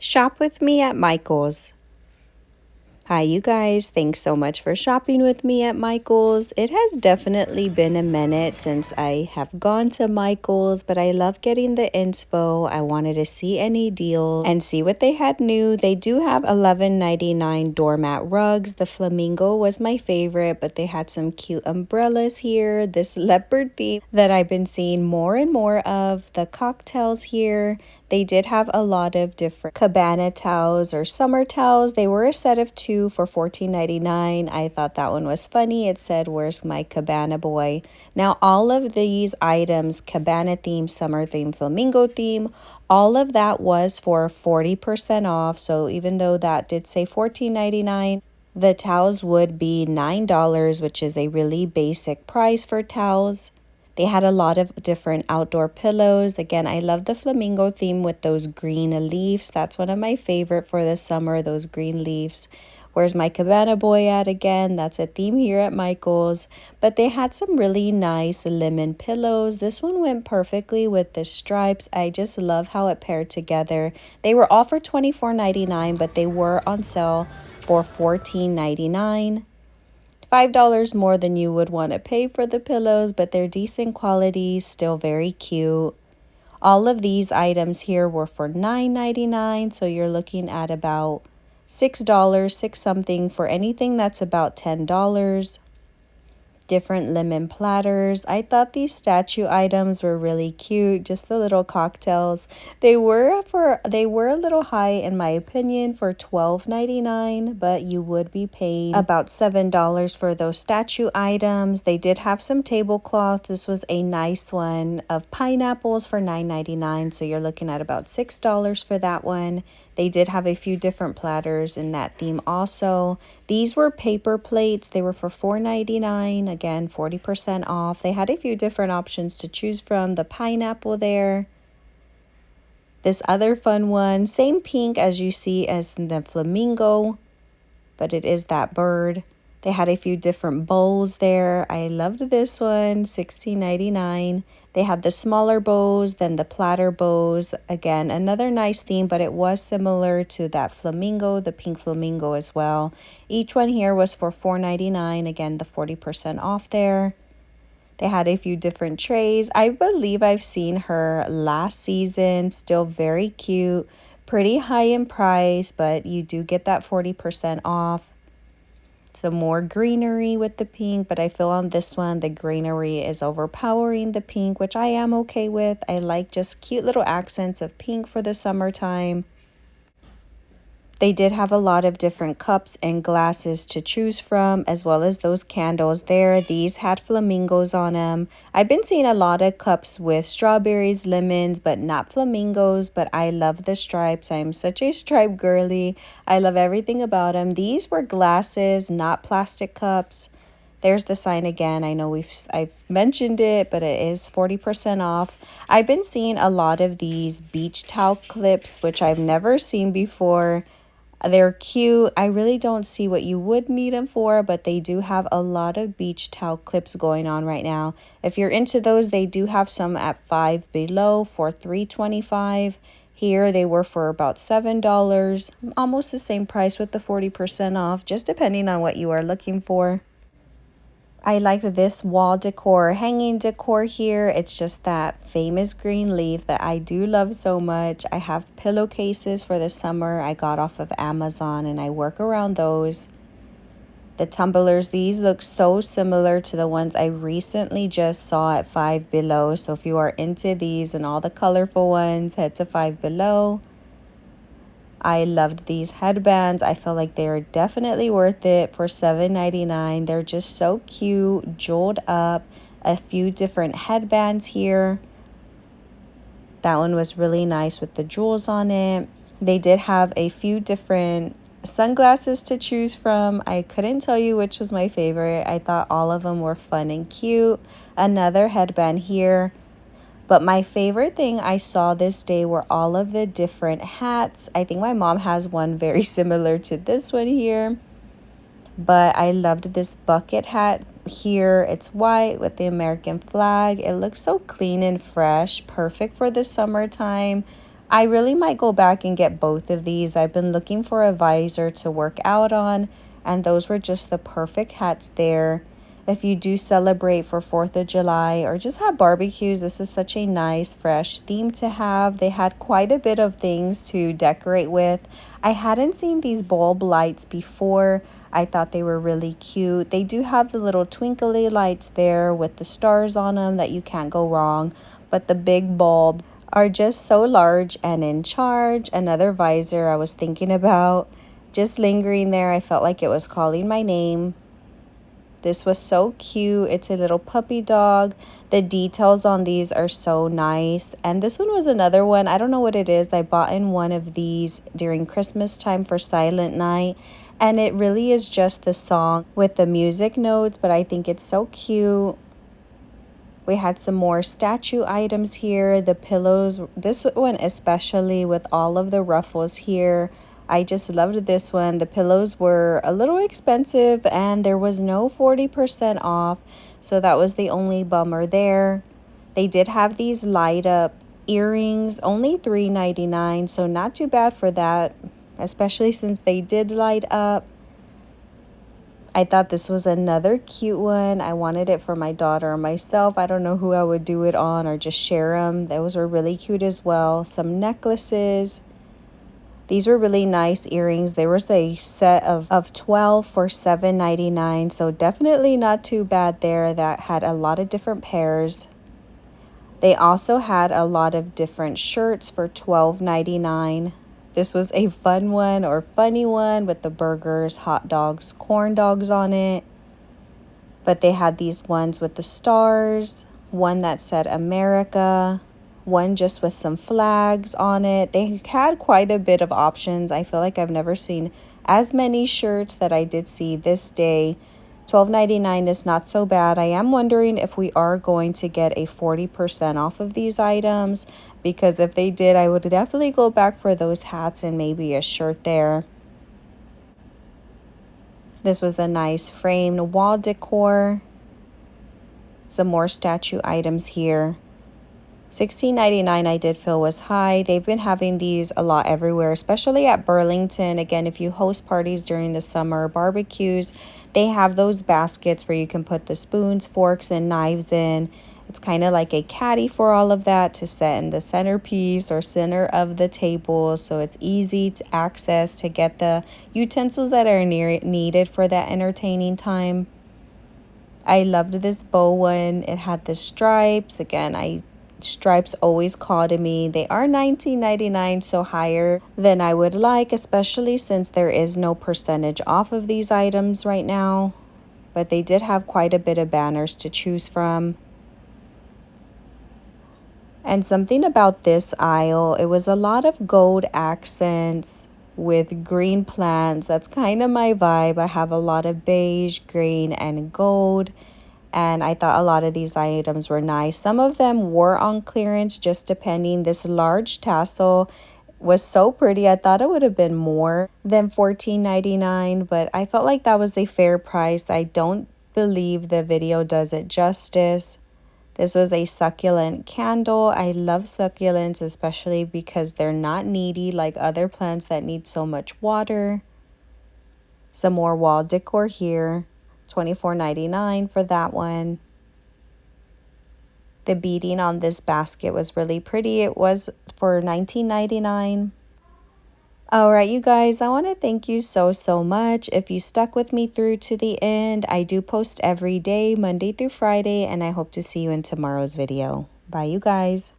Shop with me at Michael's. Hi, you guys. Thanks so much for shopping with me at Michael's. It has definitely been a minute since I have gone to Michael's, but I love getting the inspo. I wanted to see any deals and see what they had new. They do have $11.99 doormat rugs. The flamingo was my favorite, but they had some cute umbrellas here. This leopard theme that I've been seeing more and more of. The cocktails here. They did have a lot of different cabana towels or summer towels. They were a set of two for $14.99. I thought that one was funny. It said, "Where's my cabana boy?" Now, all of these items, cabana theme, summer theme, flamingo theme, all of that was for 40% off. So even though that did say $14.99, the towels would be $9, which is a really basic price for towels. They had a lot of different outdoor pillows. Again, I love the flamingo theme with those green leaves. That's one of my favorite for the summer, those green leaves. Where's my cabana boy at again? That's a theme here at Michael's. But they had some really nice lemon pillows. This one went perfectly with the stripes. I just love how it paired together. They were all for $24.99, but they were on sale for $14.99. $5 more than you would want to pay for the pillows, but they're decent quality, still very cute. All of these items here were for $9.99, so you're looking at about $6, 6 something for anything that's about $10. Different lemon platters. I thought these statue items were really cute, just the little cocktails. They were a little high in my opinion for $12.99, but you would be paying about $7 for those statue items. They did have some tablecloth. This was a nice one of pineapples for $9.99, so you're looking at about $6 for that one. They did have a few different platters in that theme also. These were paper plates. They were for $4.99. Again, 40% off. They had a few different options to choose from. The pineapple there. This other fun one. Same pink as you see as the flamingo, but it is that bird. They had a few different bowls there. I loved this one, $16.99. They had the smaller bows, then the platter bows. Again, another nice theme, but it was similar to that flamingo, the pink flamingo as well. Each one here was for $4.99. Again, the 40% off there. They had a few different trays. I believe I've seen her last season. Still very cute. Pretty high in price, but you do get that 40% off. Some more greenery with the pink, but I feel on this one the greenery is overpowering the pink, which I am okay with. I like just cute little accents of pink for the summertime. They did have a lot of different cups and glasses to choose from, as well as those candles there. These had flamingos on them. I've been seeing a lot of cups with strawberries, lemons, but not flamingos, but I love the stripes. I'm such a stripe girly. I love everything about them. These were glasses, not plastic cups. There's the sign again. I know I've mentioned it, but it is 40% off. I've been seeing a lot of these beach towel clips, which I've never seen before. They're cute. I really don't see what you would need them for, but they do have a lot of beach towel clips going on right now. If you're into those, they do have some at Five Below for $3.25. Here they were for about $7, almost the same price with the 40% off, just depending on what you are looking for. I like this wall decor, hanging decor here. It's just that famous green leaf that I do love so much. I have pillowcases for the summer I got off of Amazon, and I work around those. The tumblers, these look so similar to the ones I recently just saw at Five Below. So if you are into these and all the colorful ones, head to Five Below. I loved these headbands. I feel like they are definitely worth it for $7.99. They're just so cute, jeweled up. A few different headbands here. That one was really nice with the jewels on it. They did have a few different sunglasses to choose from. I couldn't tell you which was my favorite. I thought all of them were fun and cute. Another headband here. But my favorite thing I saw this day were all of the different hats. I think my mom has one very similar to this one here. But I loved this bucket hat here. It's white with the American flag. It looks so clean and fresh, perfect for the summertime. I really might go back and get both of these. I've been looking for a visor to work out on, and those were just the perfect hats there. If you do celebrate for 4th of July or just have barbecues, this is such a nice, fresh theme to have. They had quite a bit of things to decorate with. I hadn't seen these bulb lights before. I thought they were really cute. They do have the little twinkly lights there with the stars on them that you can't go wrong, but the big bulb are just so large and in charge. Another visor I was thinking about, just lingering there. I felt like it was calling my name. This was so cute. It's a little puppy dog. The details on these are so nice. And this one was another one. I don't know what it is. I bought in one of these during Christmas time for Silent Night. And it really is just the song with the music notes, but I think it's so cute. We had some more statue items here. The pillows, this one especially with all of the ruffles here. I just loved this one. The pillows were a little expensive and there was no 40% off. So that was the only bummer there. They did have these light up earrings, only $3.99. So not too bad for that, especially since they did light up. I thought this was another cute one. I wanted it for my daughter or myself. I don't know who I would do it on or just share them. Those were really cute as well. Some necklaces. These were really nice earrings. There was a set of 12 for $7.99. So definitely not too bad there. That had a lot of different pairs. They also had a lot of different shirts for $12.99. This was a fun one or funny one with the burgers, hot dogs, corn dogs on it. But they had these ones with the stars, one that said America, one just with some flags on it. They had quite a bit of options. I feel like I've never seen as many shirts that I did see this day. $12.99 is not so bad. I am wondering if we are going to get a 40% off of these items, because if they did, I would definitely go back for those hats and maybe a shirt there. This was a nice framed wall decor. Some more statue items here. $16.99 I did feel was high. They've been having these a lot everywhere, especially at Burlington. Again, if you host parties during the summer, barbecues, they have those baskets where you can put the spoons, forks, and knives in. It's kind of like a caddy for all of that to set in the centerpiece or center of the table, so it's easy to access to get the utensils that are needed for that entertaining time. I loved this bow one. It had the stripes. Again, stripes always call to me. They are $19.99, so higher than I would like, especially since there is no percentage off of these items right now. But they did have quite a bit of banners to choose from. And something about this aisle, it was a lot of gold accents with green plants. That's kind of my vibe. I have a lot of beige, green, and gold. And I thought a lot of these items were nice. Some of them were on clearance, just depending. This large tassel was so pretty. I thought it would have been more than $14.99, but I felt like that was a fair price. I don't believe the video does it justice. This was a succulent candle. I love succulents, especially because they're not needy like other plants that need so much water. Some more wall decor here. $24.99 for that one. The beading on this basket was really pretty. It was for $19.99. All right, you guys, I want to thank you so much. If you stuck with me through to the end, I do post every day, Monday through Friday, and I hope to see you in tomorrow's video. Bye, you guys.